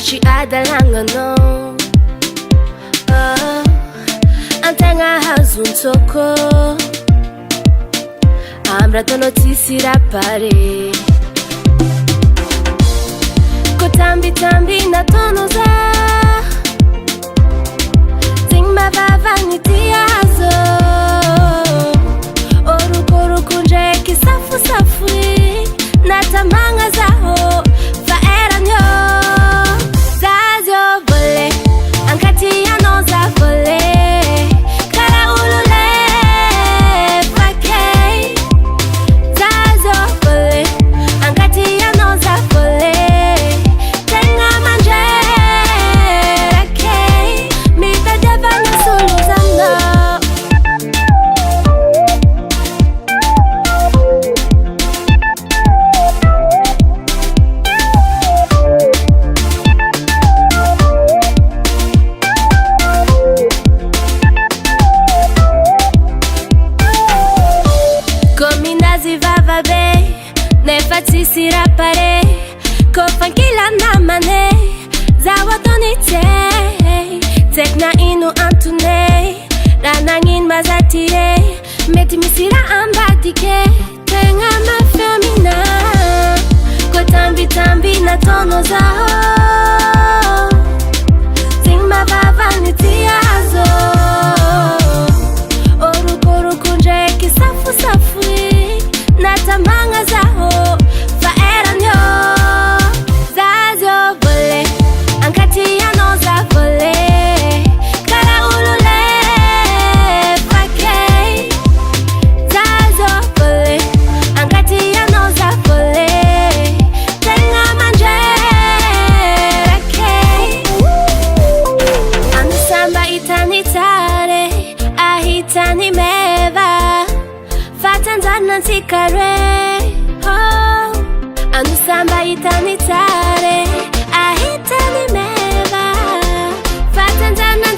Ashi adalangano Antenga hazun toko Amra tono tisira pare Kotambi tambi na tono za Zingma vava nitia hazo Oru koru kunje kisafu safui Natamanga zaho Faera nyo Zazio vole Ankati ya noza vole Kara ulule Fakei Zazio vole Ankati ya noza vole Tenga manje Rakei Mi vedeva nesuluzano Zivava be Nefati sira pare Kofankila namane Zawatonite Tekna inu antune Ranangin mazatire Meti misira ambadike Tenga mafemina Kotambi tambi na tono zao Zingma vava nitia hazo Oru kunje kisafu safui Natamanga zaho Faera nyo Zazio vole Ankati ya noza vole Kara ulule Fakei Zazio vole Ankati ya noza vole Tenga manje Rakei Anusamba itani tare Ahitani meva Fatanzana tikare oh Anusamba itani tare Ahitani meva Fatanzana